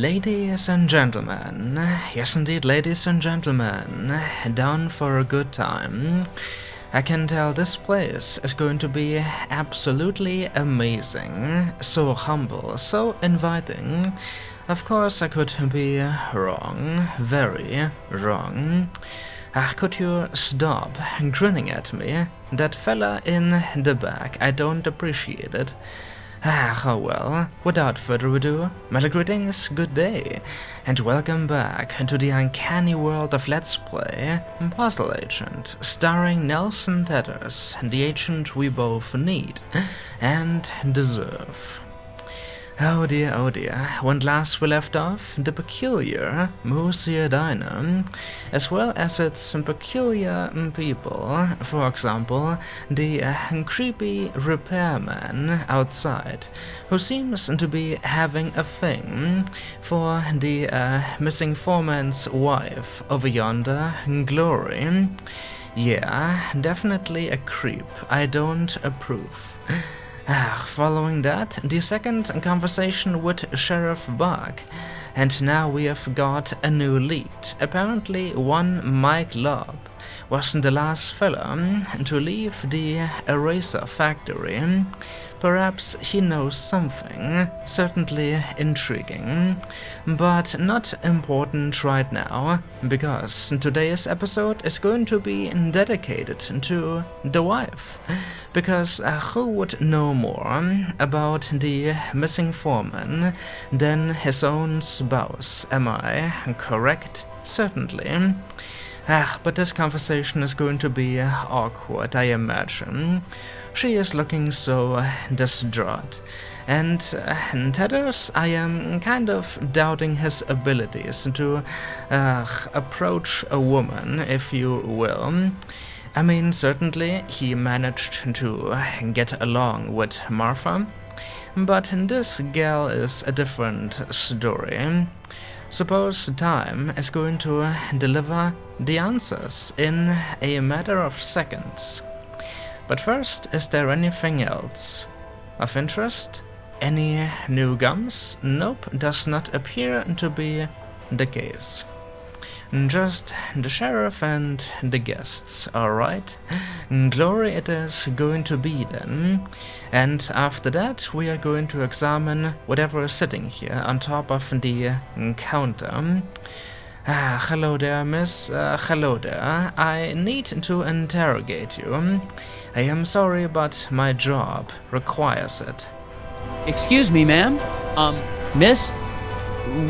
Ladies and gentlemen, yes indeed, ladies and gentlemen, down for a good time. I can tell this place is going to be absolutely amazing, so humble, so inviting. Of course I could be wrong, very wrong. Could you stop grinning at me? That fella in the back, I don't appreciate it. Oh well, without further ado, my greetings, good day, and welcome back to the uncanny world of Let's Play Puzzle Agent, starring Nelson Tethers, the agent we both need and deserve. Oh dear, when last we left off, the peculiar Moosier Diner, as well as its peculiar people, for example, the creepy repairman outside, who seems to be having a thing for the missing foreman's wife over yonder, Glory. Yeah, definitely a creep, I don't approve. Following that, the second conversation with Sheriff Buck, and now we have got a new lead. Apparently one Mike Lobb was the last fella to leave the eraser factory. Perhaps he knows something, certainly intriguing, but not important right now, because today's episode is going to be dedicated to the wife. Because who would know more about the missing foreman than his own spouse? Am I correct? Certainly. But this conversation is going to be awkward, I imagine. She is looking so distraught, and Tethers, I am kind of doubting his abilities to approach a woman, if you will. I mean, certainly he managed to get along with Martha, but this gal is a different story. Suppose time is going to deliver the answers in a matter of seconds. But first, is there anything else of interest? Any new gums? Nope, does not appear to be the case. Just the sheriff and the guests, alright? Glory it is going to be then. And after that we are going to examine whatever is sitting here on top of the counter. Hello there, miss. Hello there. I need to interrogate you. I am sorry, but my job requires it. Excuse me, ma'am? Miss?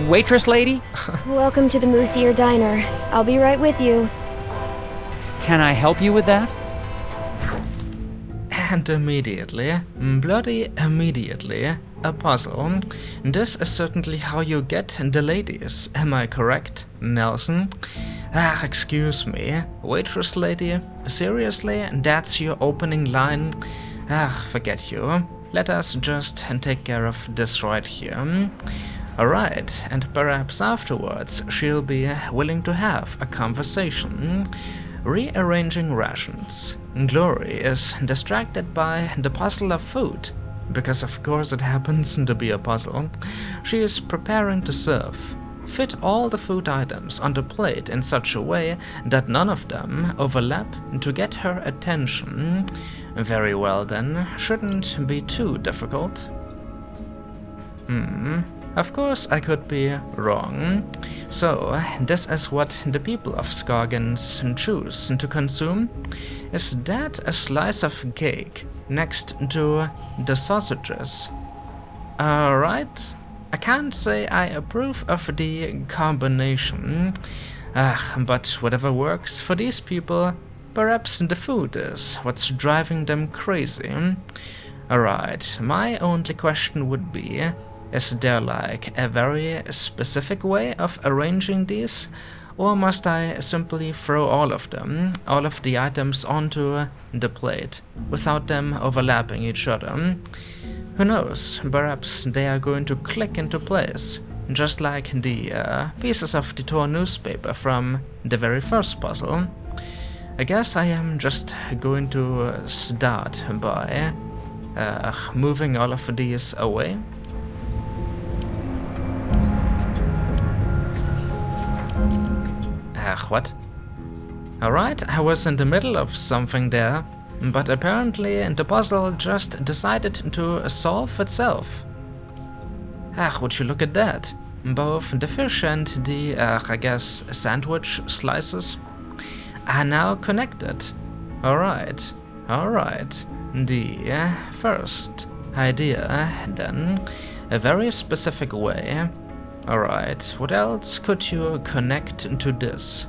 Waitress lady? Welcome to the Moosier Diner. I'll be right with you. Can I help you with that? And immediately, bloody immediately, a puzzle. This is certainly how you get the ladies, am I correct, Nelson? Excuse me, waitress lady, seriously, that's your opening line? Forget you. Let us just take care of this right here. Alright, and perhaps afterwards she'll be willing to have a conversation. Rearranging rations. Glory is distracted by the puzzle of food, because of course it happens to be a puzzle. She is preparing to serve. Fit all the food items on the plate in such a way that none of them overlap to get her attention. Very well then, shouldn't be too difficult. Of course I could be wrong. So, this is what the people of Scoggins choose to consume? Is that a slice of cake next to the sausages? Alright, I can't say I approve of the combination. But whatever works for these people, perhaps the food is what's driving them crazy. Alright, my only question would be, is there like a very specific way of arranging these? Or must I simply throw all of them, all of the items onto the plate, without them overlapping each other? Who knows, perhaps they are going to click into place, just like the pieces of the torn newspaper from the very first puzzle. I guess I am just going to start by moving all of these away. What? Alright, I was in the middle of something there, but apparently the puzzle just decided to solve itself. Would you look at that? Both the fish and the, I guess, sandwich slices are now connected. Alright. The first idea, then, a very specific way. Alright, what else could you connect to this?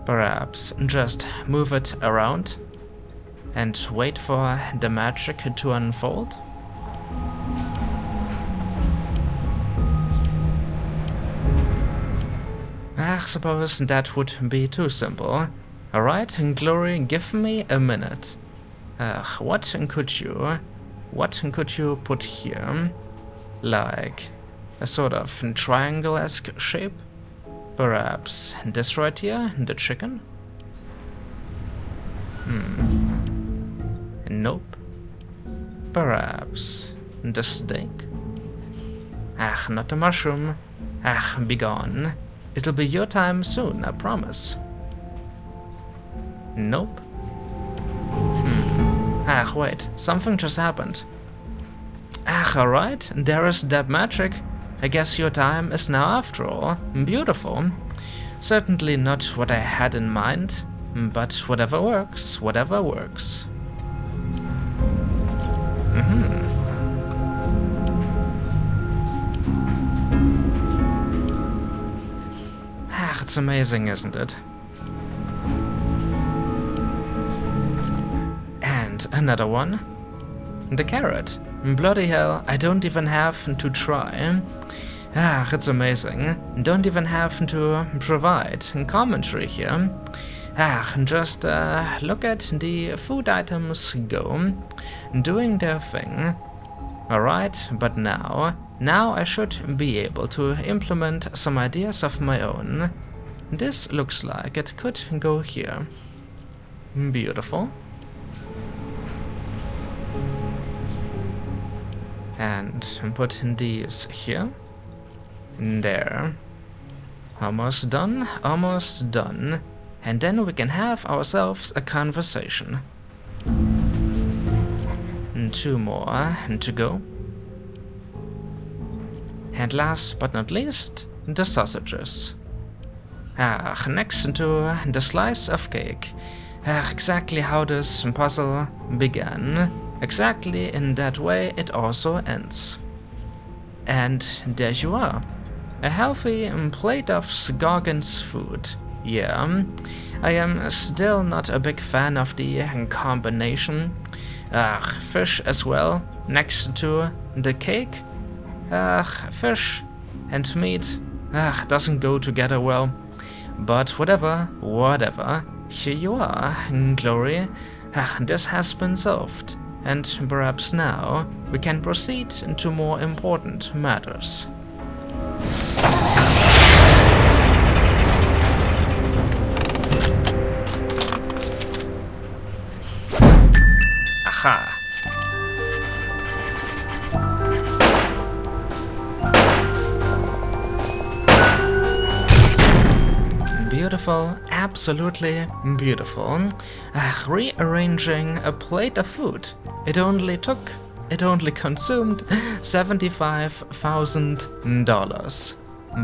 Perhaps just move it around and wait for the magic to unfold? I suppose that would be too simple. Alright, Glory, give me a minute. What could you put here? Like a sort of triangle-esque shape? Perhaps this right here, the chicken? Nope. Perhaps the steak? Not the mushroom. Be gone. It'll be your time soon, I promise. Nope. Wait, something just happened. Alright, there is that magic. I guess your time is now after all. Beautiful. Certainly not what I had in mind, but whatever works, whatever works. It's amazing, isn't it? And another one. The carrot. Bloody hell, I don't even have to try. It's amazing. Don't even have to provide commentary here. Just look at the food items go, doing their thing. Alright, but now I should be able to implement some ideas of my own. This looks like it could go here. Beautiful. And put these here. There. Almost done, almost done. And then we can have ourselves a conversation. 2 more to go. And last but not least, the sausages. Next to the slice of cake. Exactly how this puzzle began. Exactly in that way it also ends. And there you are. A healthy plate of Scoggins food. Yeah, I am still not a big fan of the combination. Fish as well, next to the cake. Fish and meat doesn't go together well. But whatever, here you are, Glory. This has been solved, and perhaps now we can proceed to more important matters. Aha! Beautiful, absolutely beautiful. Rearranging a plate of food. It only consumed $75,000.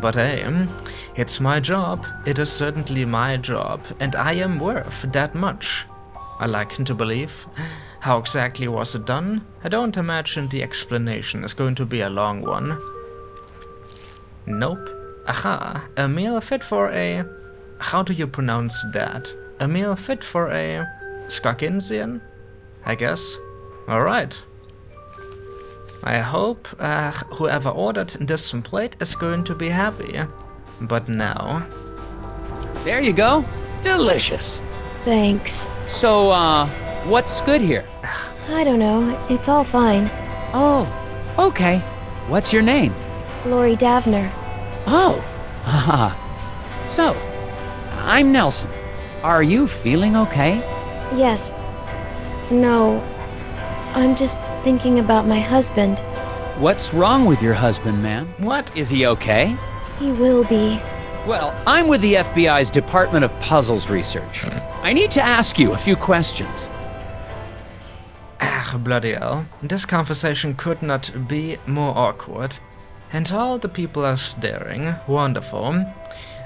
But hey, it's my job. It is certainly my job, and I am worth that much. I like to believe. How exactly was it done? I don't imagine the explanation is going to be a long one. Nope. Aha, a meal fit for a... How do you pronounce that? A meal fit for a... Scogginsian? I guess. Alright. I hope whoever ordered this plate is going to be happy. But now... There you go. Delicious. Thanks. So, what's good here? I don't know. It's all fine. Oh, okay. What's your name? Lori Davner. Oh, haha. So, I'm Nelson. Are you feeling okay? Yes. No. I'm just thinking about my husband. What's wrong with your husband, ma'am? What? Is he okay? He will be. Well, I'm with the FBI's Department of Puzzles Research. I need to ask you a few questions. Ah, bloody hell. This conversation could not be more awkward. And all the people are staring. Wonderful.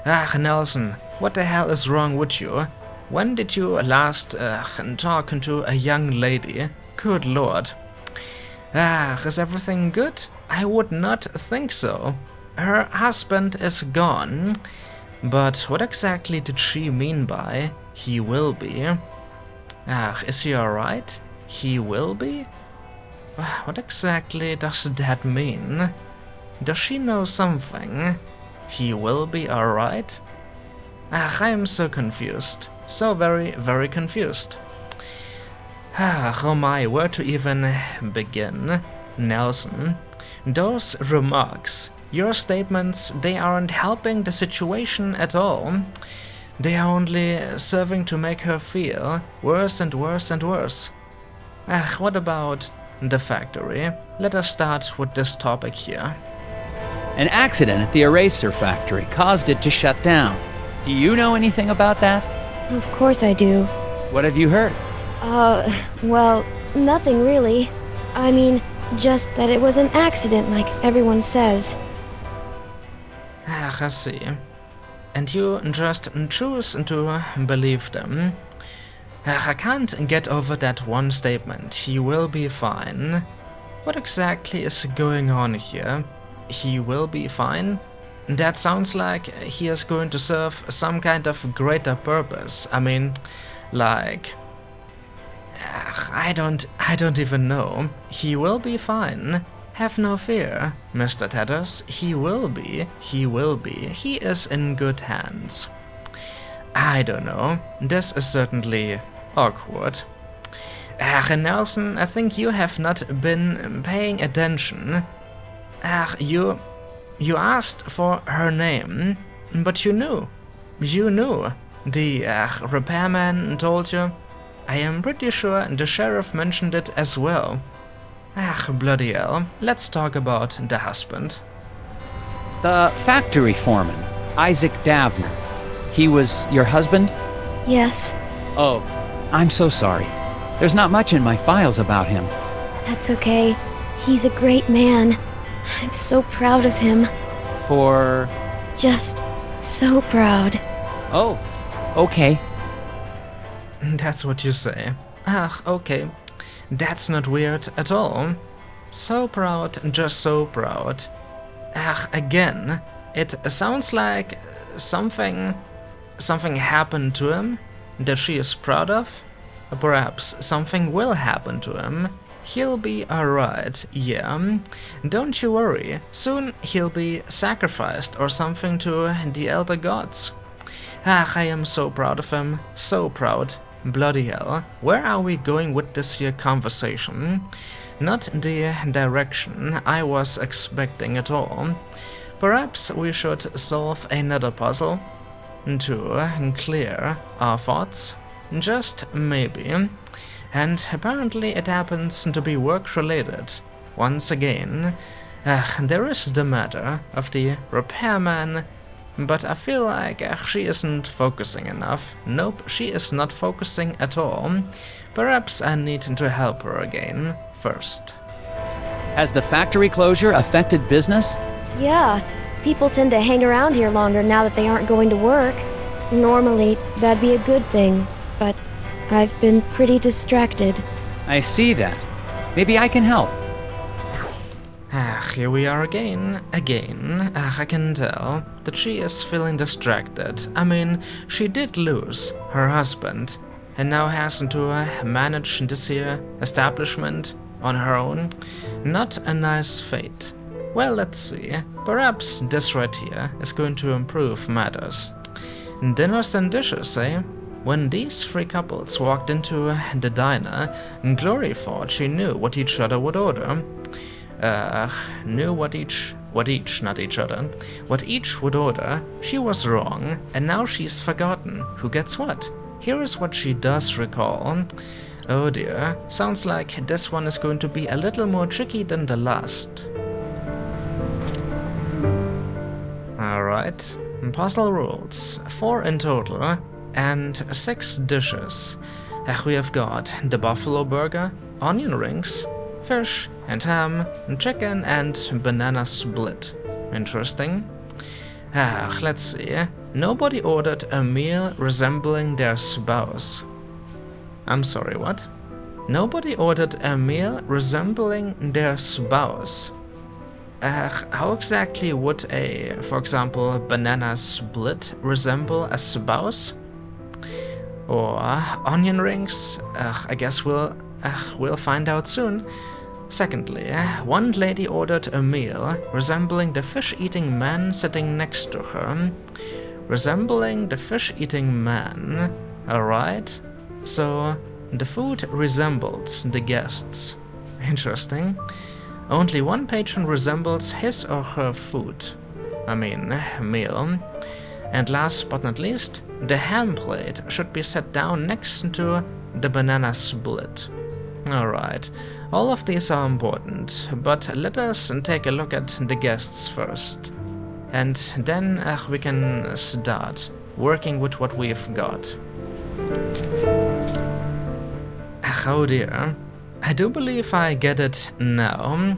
Ah, Nelson, what the hell is wrong with you? When did you last talk to a young lady? Good lord. Ah, is everything good? I would not think so. Her husband is gone. But what exactly did she mean by he will be? Ah, is he alright? He will be? What exactly does that mean? Does she know something? He will be alright? Ah, I am so confused. So very, very confused. Ah, oh my, where to even begin? Nelson, those remarks, your statements, they aren't helping the situation at all. They are only serving to make her feel worse and worse and worse. Ah, what about the factory? Let us start with this topic here. An accident at the eraser factory caused it to shut down. Do you know anything about that? Of course I do. What have you heard? Well, nothing really. I mean, just that it was an accident like everyone says. Ah, I see. And you just choose to believe them. I can't get over that one statement. He will be fine. What exactly is going on here? He will be fine? That sounds like he is going to serve some kind of greater purpose. I mean, like... I don't even know. He will be fine. Have no fear, Mr. Tethers. He will be. He is in good hands. I don't know. This is certainly awkward. Nelson, I think you have not been paying attention. You asked for her name, but you knew. You knew. The repairman told you. I am pretty sure the sheriff mentioned it as well. Bloody hell. Let's talk about the husband. The factory foreman, Isaac Davner. He was your husband? Yes, Oh, I'm so sorry. There's not much in my files about him. that's okay. He's a great man. I'm so proud of him. For... Just so proud. Oh, okay. That's what you say. Okay. That's not weird at all. So proud, just so proud. Again, it sounds like something happened to him that she is proud of. Perhaps something will happen to him. He'll be alright, yeah. Don't you worry, soon he'll be sacrificed or something to the elder gods. I am so proud of him, so proud. Bloody hell, where are we going with this here conversation? Not the direction I was expecting at all. Perhaps we should solve another puzzle to clear our thoughts. Just maybe. And apparently it happens to be work-related. Once again, there is the matter of the repairman, but I feel like she isn't focusing enough. Nope, she is not focusing at all. Perhaps I need to help her again first. Has the factory closure affected business? Yeah, people tend to hang around here longer now that they aren't going to work. Normally, that'd be a good thing, but I've been pretty distracted. I see that. Maybe I can help. Here we are again. I can tell that she is feeling distracted. I mean, she did lose her husband, and now has to manage this here establishment on her own. Not a nice fate. Well, let's see. Perhaps this right here is going to improve matters. Dinners and dishes, eh? When these three couples walked into the diner, Glory thought she knew what each other would order. Knew what each would order. She was wrong, and now she's forgotten who gets what. Here is what she does recall. Oh dear, sounds like this one is going to be a little more tricky than the last. Alright, Puzzle rules, 4 in total, and 6 dishes. We have got the buffalo burger, onion rings, fish and ham, chicken and banana split. Interesting. Let's see. Nobody ordered a meal resembling their spouse. I'm sorry, what? Nobody ordered a meal resembling their spouse. How exactly would a, for example, banana split resemble a spouse? Or onion rings? I guess we'll find out soon. Secondly, one lady ordered a meal resembling the fish-eating man sitting next to her. Resembling the fish-eating man. Alright. So, the food resembles the guests. Interesting. Only one patron resembles his or her food. I mean, meal. And last but not least, the ham plate should be set down next to the banana split. Alright, all of these are important, but let us take a look at the guests first. And then we can start working with what we've got. Oh dear. I do believe I get it now.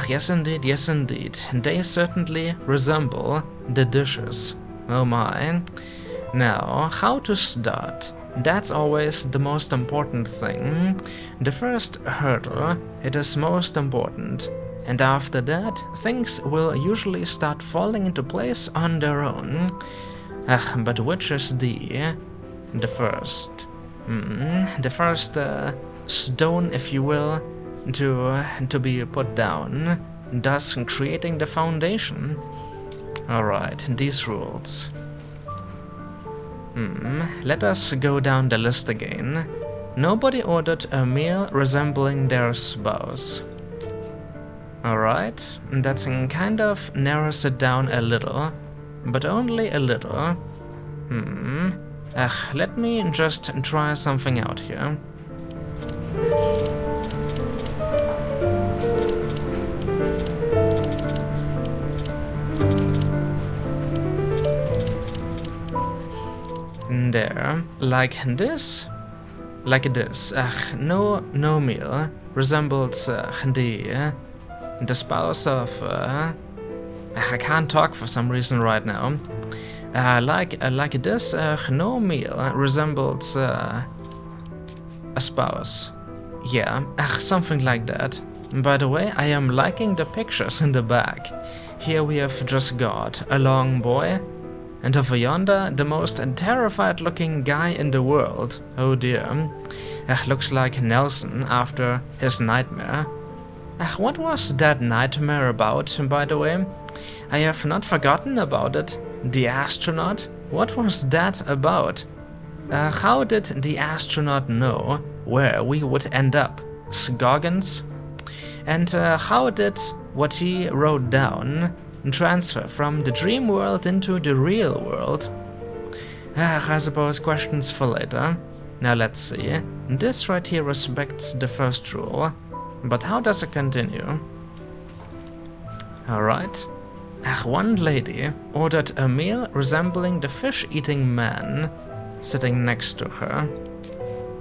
Yes indeed, yes indeed. They certainly resemble the dishes. Oh my. Now, how to start? That's always the most important thing. The first hurdle, it is most important. And after that, things will usually start falling into place on their own. But which is the first? The first stone, if you will, to be put down, thus creating the foundation. Alright, these rules. Let us go down the list again. Nobody ordered a meal resembling their spouse. Alright, that kind of narrows it down a little, but only a little. Let me just try something out here. There, like this. No meal resembles the spouse of. I can't talk for some reason right now. Like this, no meal resembles a spouse. Yeah, something like that. By the way, I am liking the pictures in the back. Here we have just got a long boy, and over yonder, the most terrified looking guy in the world. Oh dear. Looks like Nelson after his nightmare. What was that nightmare about, by the way? I have not forgotten about it. The astronaut? What was that about? How did the astronaut know where we would end up? Scoggins? And how did what he wrote down transfer from the dream world into the real world? I suppose questions for later. Now let's see. This right here respects the first rule. But how does it continue? Alright. One lady ordered a meal resembling the fish-eating man sitting next to her.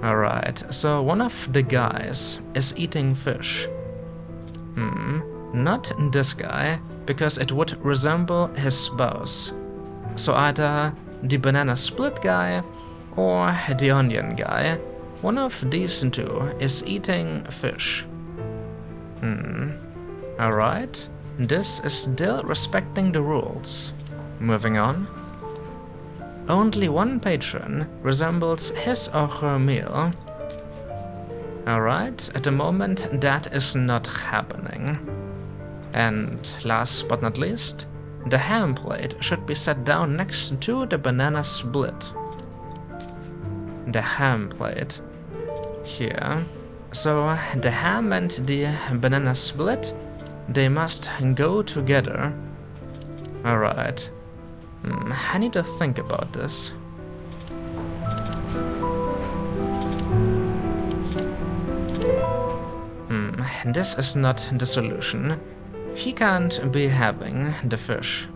Alright, so one of the guys is eating fish. Not this guy, because it would resemble his spouse. So either the banana split guy or the onion guy. One of these two is eating fish. Alright, this is still respecting the rules. Moving on. Only one patron resembles his or her meal. Alright, at the moment that is not happening. And last but not least, the ham plate should be set down next to the banana split. The ham plate. Here. So the ham and the banana split, they must go together. Alright. I need to think about this. This is not the solution. He can't be having the fish.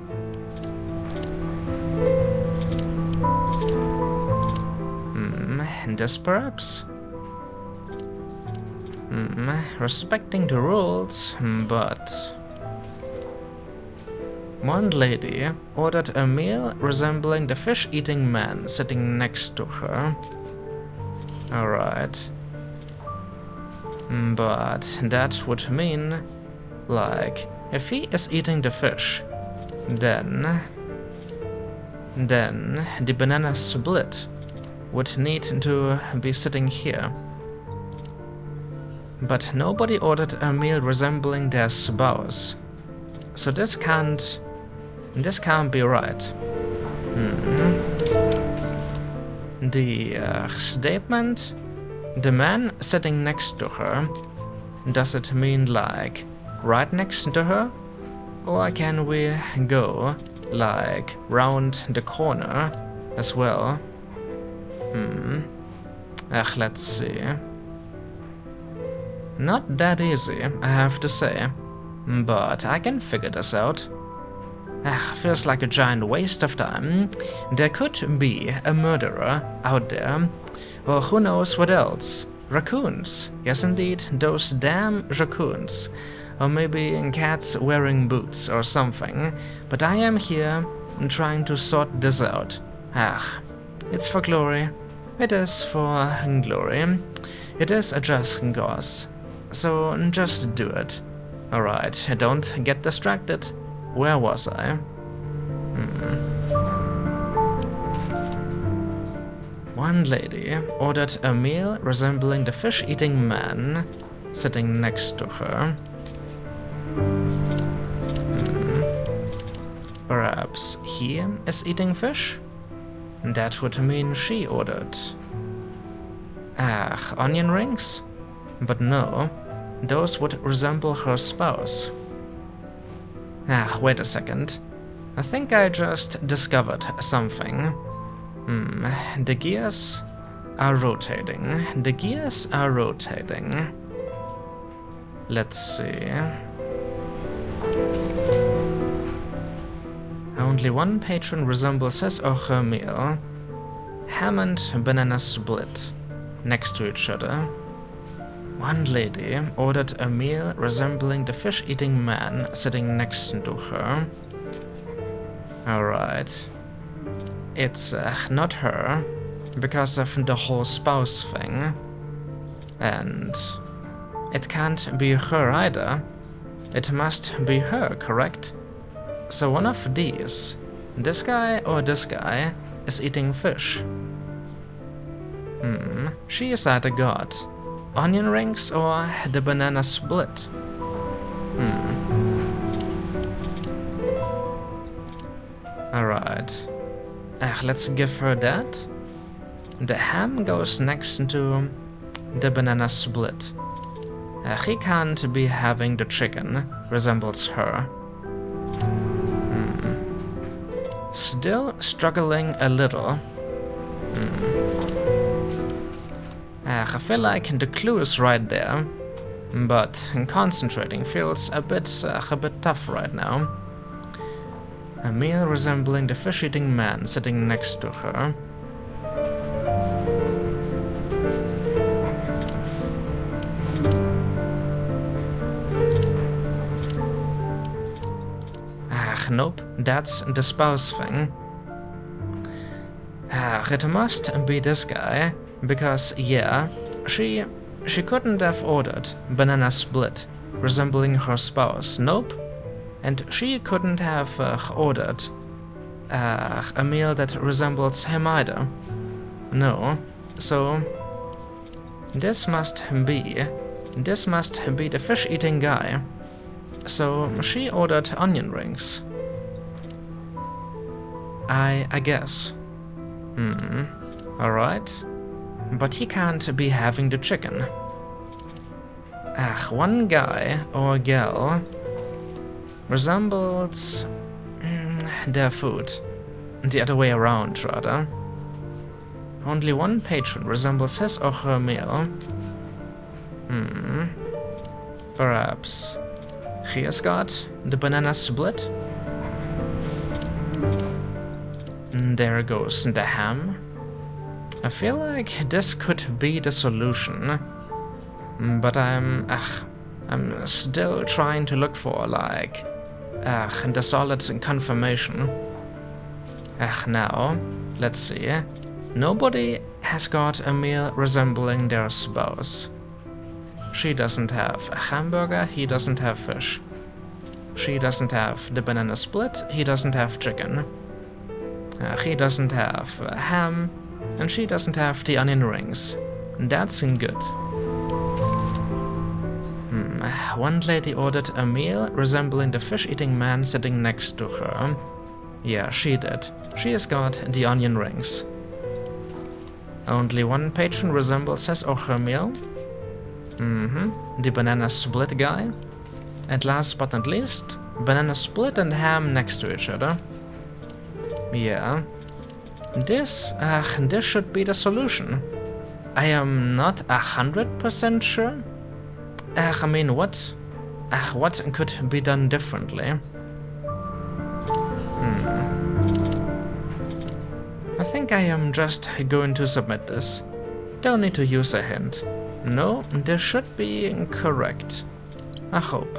This perhaps? Respecting the rules, but... One lady ordered a meal resembling the fish-eating man sitting next to her. Alright. But that would mean, like, if he is eating the fish, then the banana split would need to be sitting here. But nobody ordered a meal resembling their spouse, so this can't be right. The statement, the man sitting next to her, does it mean like right next to her? Or can we go like round the corner as well? Let's see. Not that easy, I have to say, but I can figure this out. Feels like a giant waste of time. There could be a murderer out there, or who knows what else. Raccoons, yes indeed, those damn raccoons. Or maybe cats wearing boots or something, but I am here trying to sort this out. It's for glory. It is for glory. It is a just cause. So just do it. Alright, don't get distracted. Where was I? One lady ordered a meal resembling the fish-eating man sitting next to her. Perhaps he is eating fish? That would mean she ordered. Onion rings? But no, those would resemble her spouse. Wait a second. I think I just discovered something. The gears are rotating. The gears are rotating. Let's see. Only one patron resembles his or her meal. Ham and banana split next to each other. One lady ordered a meal resembling the fish-eating man sitting next to her. Alright. It's not her, because of the whole spouse thing. And it can't be her either. It must be her, correct? So one of these, this guy or this guy, is eating fish. She is either god. Onion rings or the banana split? Alright. Let's give her that. The ham goes next to the banana split. He can't be having the chicken, resembles her. Still struggling a little. I feel like the clue is right there, but concentrating feels a bit tough right now. A meal resembling the fish-eating man sitting next to her. Nope, that's the spouse thing. It must be this guy, because yeah, she couldn't have ordered banana split resembling her spouse. Nope. And she couldn't have ordered a meal that resembles him either. No. So this must be the fish-eating guy. So she ordered onion rings. I guess. Alright. But he can't be having the chicken. One guy or gal resembles their food. The other way around, rather. Only one patron resembles his or her meal. Perhaps he has got the banana split? There goes the ham. I feel like this could be the solution, but I'm still trying to look for, like, the solid confirmation. Now, let's see. Nobody has got a meal resembling their spouse. She doesn't have a hamburger, he doesn't have fish. She doesn't have the banana split, he doesn't have chicken. He doesn't have ham, and she doesn't have the onion rings. That's good. One lady ordered a meal resembling the fish-eating man sitting next to her. Yeah, she did. She has got the onion rings. Only one patron resembles his or her meal. The banana split guy. And last but not least, banana split and ham next to each other. Yeah. This should be the solution. I am not 100% sure. I mean, what could be done differently? I think I am just going to submit this. Don't need to use a hint. No, this should be correct. I hope.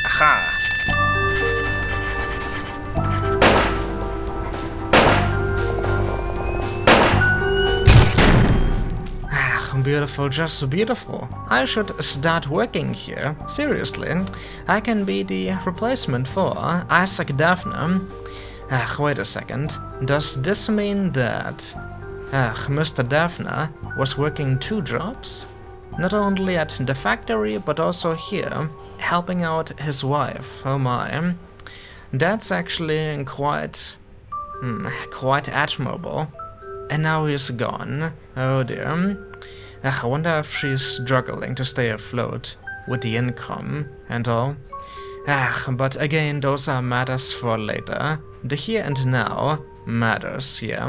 Aha! Beautiful, just beautiful. I should start working here. Seriously. I can be the replacement for Isaac Daphne. Wait a second. Does this mean that Mr. Daphne was working 2 jobs? Not only at the factory, but also here, helping out his wife. Oh my. That's actually quite admirable. And now he's gone. Oh dear. I wonder if she's struggling to stay afloat with the income and all. But again, those are matters for later. The here and now matters, yeah.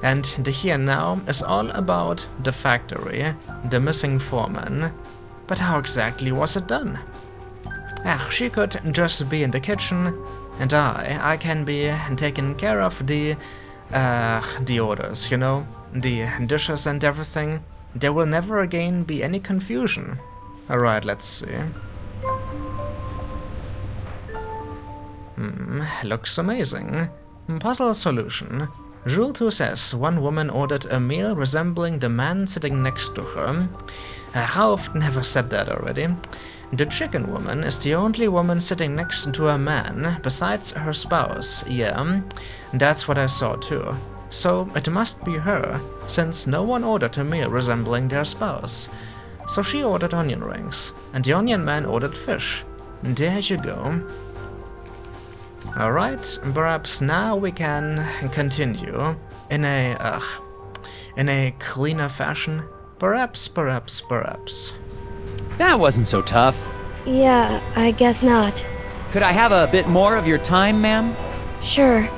And the here and now is all about the factory, the missing foreman. But how exactly was it done? She could just be in the kitchen, and I can be taking care of the orders, you know, the dishes and everything. There will never again be any confusion. Alright, let's see. Looks amazing. Puzzle solution. Rule 2 says one woman ordered a meal resembling the man sitting next to her. How often have I said that already? The chicken woman is the only woman sitting next to a man besides her spouse. Yeah, that's what I saw too. So it must be her, since no one ordered a meal resembling their spouse. So she ordered onion rings, and the onion man ordered fish. There you go. Alright, perhaps now we can continue in a cleaner fashion. Perhaps. That wasn't so tough. Yeah, I guess not. Could I have a bit more of your time, ma'am? Sure.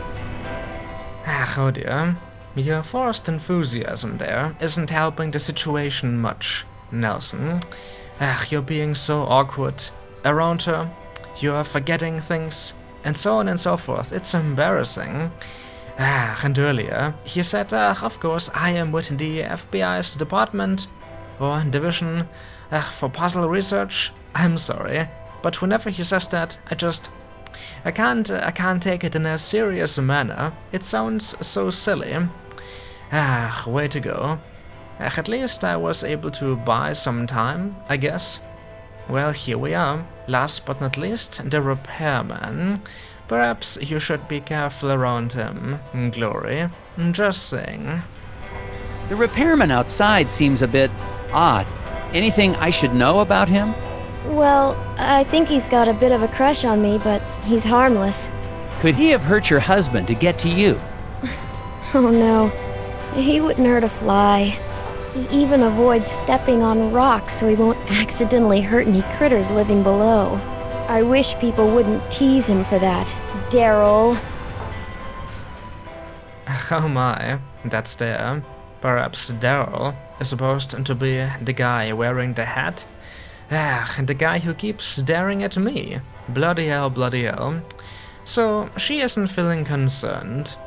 Oh dear. Your forced enthusiasm there isn't helping the situation much, Nelson. You're being so awkward around her. You're forgetting things, and so on and so forth. It's embarrassing. And earlier, he said, of course, I am with the FBI's department, or division, for puzzle research. I'm sorry, but whenever he says that, I can't take it in a serious manner. It sounds so silly. Way to go. At least I was able to buy some time, I guess. Well, here we are. Last but not least, the repairman. Perhaps you should be careful around him, Glory. Just saying. The repairman outside seems a bit odd. Anything I should know about him? Well, I think he's got a bit of a crush on me, but he's harmless. Could he have hurt your husband to get to you? Oh no. He wouldn't hurt a fly. He even avoids stepping on rocks so he won't accidentally hurt any critters living below. I wish people wouldn't tease him for that. Daryl. Oh my, that's there. Perhaps Daryl is supposed to be the guy wearing the hat? The guy who keeps staring at me. Bloody hell, bloody hell. So, she isn't feeling concerned.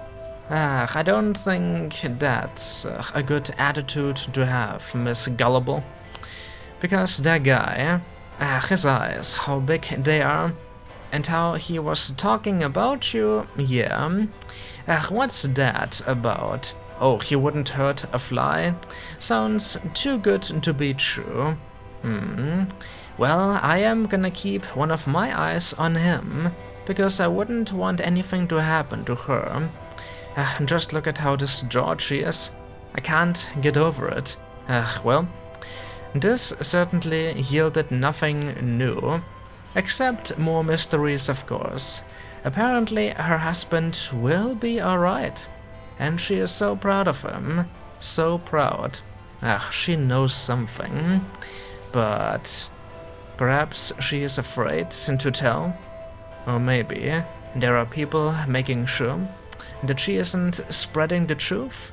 I don't think that's a good attitude to have, Miss Gullible. Because that guy, his eyes, how big they are, and how he was talking about you, yeah. What's that about? Oh, he wouldn't hurt a fly? Sounds too good to be true. Well, I am gonna keep one of my eyes on him, because I wouldn't want anything to happen to her. Just look at how distraught she is. I can't get over it. Well, this certainly yielded nothing new, except more mysteries, of course. Apparently, her husband will be alright, and she is so proud of him. So proud. She knows something, but perhaps she is afraid to tell. Or maybe there are people making sure that she isn't spreading the truth?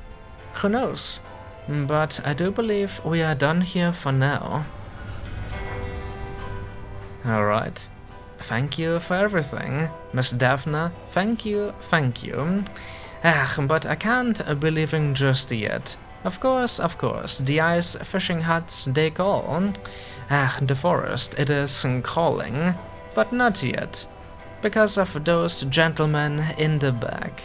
Who knows? But I do believe we are done here for now. Alright. Thank you for everything, Miss Daphne. Thank you, thank you. But I can't be leaving just yet. Of course, the ice fishing huts they call. The forest, it is calling. But not yet. Because of those gentlemen in the back.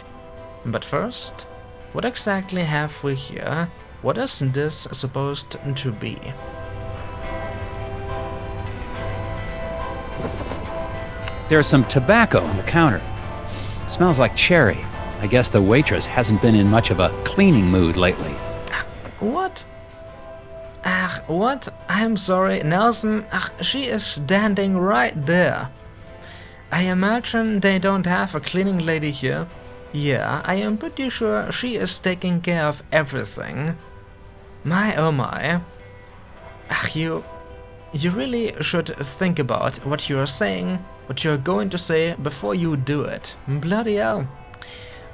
But first, what exactly have we here? What is this supposed to be? There's some tobacco on the counter. Smells like cherry. I guess the waitress hasn't been in much of a cleaning mood lately. What? What? I'm sorry, Nelson. She is standing right there. I imagine they don't have a cleaning lady here. Yeah, I am pretty sure she is taking care of everything. My oh my. You really should think about what you are saying, what you are going to say before you do it. Bloody hell.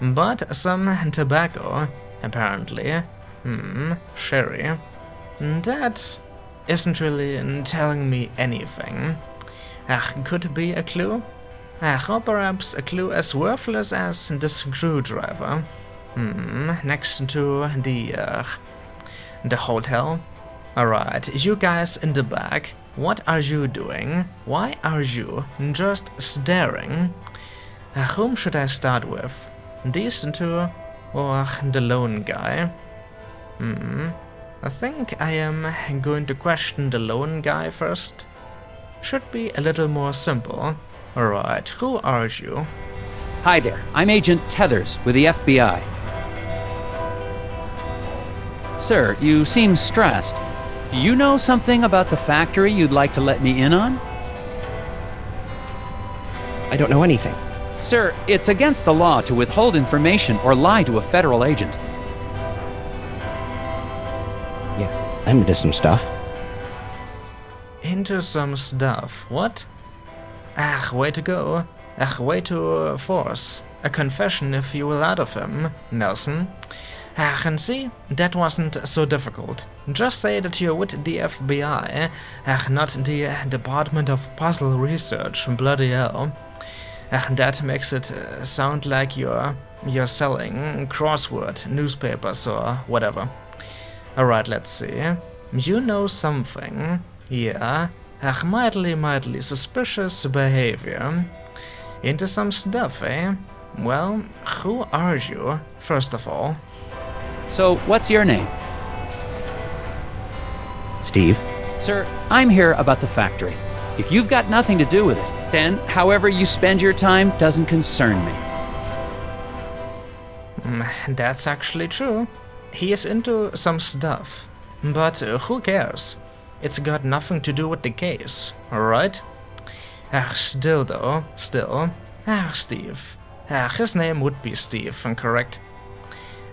But some tobacco, apparently. Sherry. That isn't really telling me anything. Could be a clue? Or perhaps a clue as worthless as the screwdriver. Next to the hotel. Alright, you guys in the back, what are you doing? Why are you just staring? Whom should I start with? These two or the lone guy? I think I am going to question the lone guy first. Should be a little more simple. Alright, who are you? Hi there, I'm Agent Tethers with the FBI. Sir, you seem stressed. Do you know something about the factory you'd like to let me in on? I don't know anything. Sir, it's against the law to withhold information or lie to a federal agent. Yeah, I'm into some stuff. Into some stuff, what? Way to go. Way to force a confession, if you will, out of him, Nelson. And see, that wasn't so difficult. Just say that you're with the FBI, not the Department of Puzzle Research, bloody hell. That makes it sound like you're selling crossword newspapers or whatever. Alright, let's see. You know something. Yeah. Mightily suspicious behavior. Into some stuff, eh? Well, who are you, first of all? So, what's your name? Steve? Sir, I'm here about the factory. If you've got nothing to do with it, then however you spend your time doesn't concern me. That's actually true. He is into some stuff. But who cares? It's got nothing to do with the case, alright? Still, Steve. His name would be Steve, correct?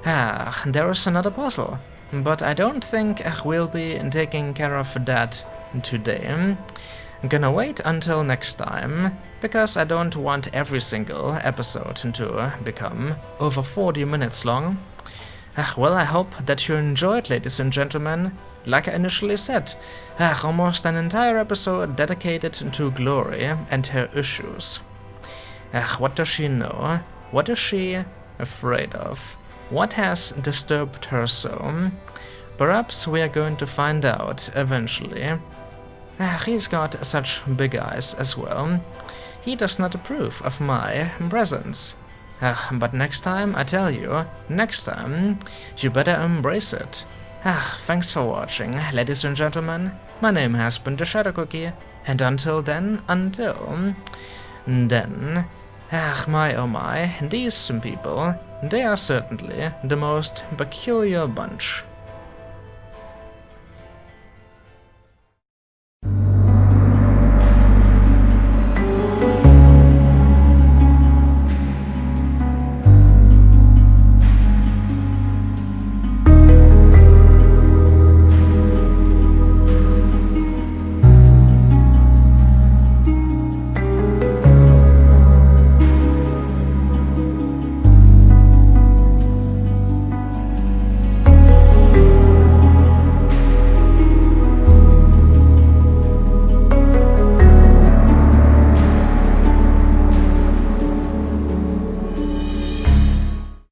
There is another puzzle, but I don't think we'll be taking care of that today. I'm gonna wait until next time, because I don't want every single episode to become over 40 minutes long. Well, I hope that you enjoyed, ladies and gentlemen. like I initially said, almost an entire episode dedicated to Glory and her issues. What does she know? What is she afraid of? What has disturbed her so? Perhaps we are going to find out eventually. He's got such big eyes as well. He does not approve of my presence. But next time, I tell you, next time, you better embrace it. Thanks for watching, ladies and gentlemen. My name has been TheShadowCookie, and until then, my oh my, these people, they are certainly the most peculiar bunch.